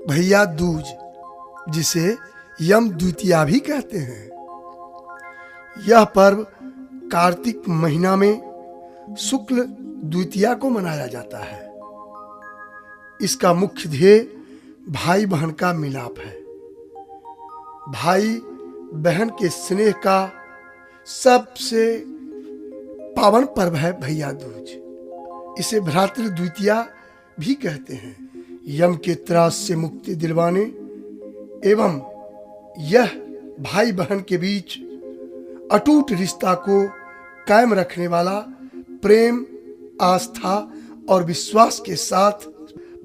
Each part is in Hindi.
भैया दूज, जिसे यम द्वितीया भी कहते हैं, यह पर्व कार्तिक महीना में शुक्ल द्वितीया को मनाया जाता है। इसका मुख्य ध्येय भाई बहन का मिलाप है। भाई बहन के स्नेह का सबसे पावन पर्व है भैया दूज। इसे भ्रातृ द्वितीया भी कहते हैं। यम के त्रास से मुक्ति दिलवाने एवं यह भाई बहन के बीच अटूट रिश्ता को कायम रखने वाला प्रेम, आस्था और विश्वास के साथ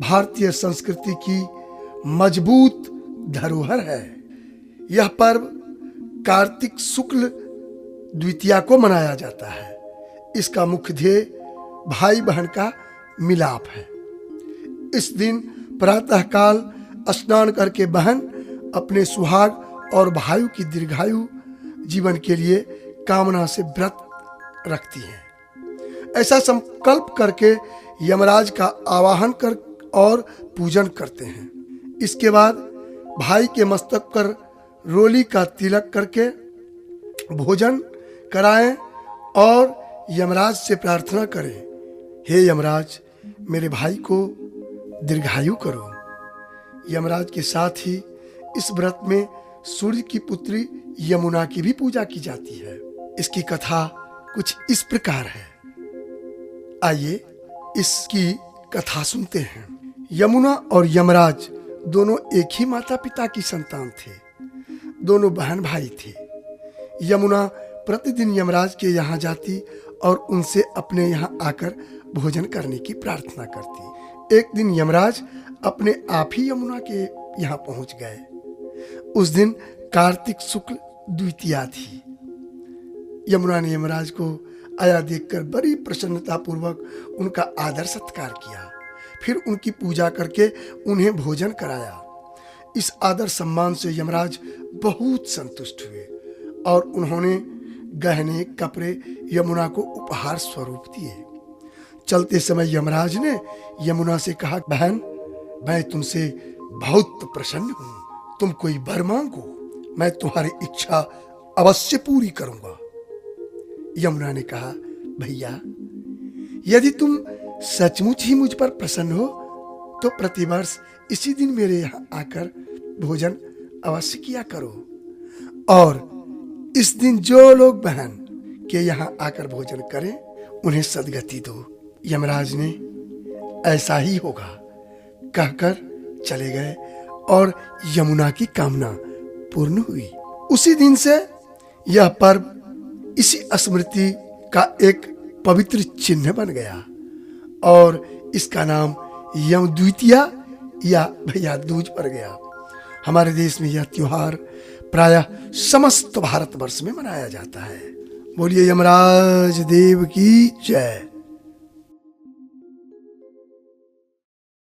भारतीय संस्कृति की मजबूत धरोहर है। यह पर्व कार्तिक शुक्ल द्वितीया को मनाया जाता है। इसका मुख्य ध्येय भाई बहन का मिलाप है। इस दिन प्रातःकाल स्नान करके बहन अपने सुहाग और भाइयों की दीर्घायु जीवन के लिए कामना से व्रत रखती हैं। ऐसा संकल्प करके यमराज का आवाहन कर और पूजन करते हैं। इसके बाद भाई के मस्तक पर रोली का तिलक करके भोजन कराएं और यमराज से प्रार्थना करें, हे यमराज, मेरे भाई को दीर्घायु करो। यमराज के साथ ही इस व्रत में सूर्य की पुत्री यमुना की भी पूजा की जाती है। इसकी कथा कुछ इस प्रकार है। आइए इसकी कथा सुनते हैं। यमुना और यमराज दोनों एक ही माता पिता की संतान थे। दोनों बहन भाई थे। यमुना प्रतिदिन यमराज के यहाँ जाती और उनसे अपने यहाँ आकर भोजन करने की प्रार्थना करती। एक दिन यमराज अपने आप ही यमुना के यहाँ पहुंच गए। उस दिन कार्तिक शुक्ल द्वितीया थी। यमुना ने यमराज को आया देखकर बड़ी प्रसन्नता पूर्वक उनका आदर सत्कार किया। फिर उनकी पूजा करके उन्हें भोजन कराया। इस आदर सम्मान से यमराज बहुत संतुष्ट हुए और उन्होंने गहने कपड़े यमुना को उपहार स्वरूप दिए। चलते समय यमराज ने यमुना से कहा, बहन, मैं तुमसे बहुत प्रसन्न हूँ। तुम कोई वर मांगो, मैं तुम्हारी इच्छा अवश्य पूरी करूंगा। यमुना ने कहा, भैया, यदि तुम सचमुच ही मुझ पर प्रसन्न हो तो प्रतिवर्ष इसी दिन मेरे यहाँ आकर भोजन अवश्य किया करो और इस दिन जो लोग बहन के यहाँ आकर भोजन करें उन्हें सद्गति दो। यमराज ने ऐसा ही होगा कहकर चले गए और यमुना की कामना पूर्ण हुई। उसी दिन से यह पर्व इसी स्मृति का एक पवित्र चिन्ह बन गया और इसका नाम यम द्वितीया या भैया दूज पड़ गया। हमारे देश में यह त्योहार प्रायः समस्त भारतवर्ष में मनाया जाता है। बोलिए यमराज देव की जय।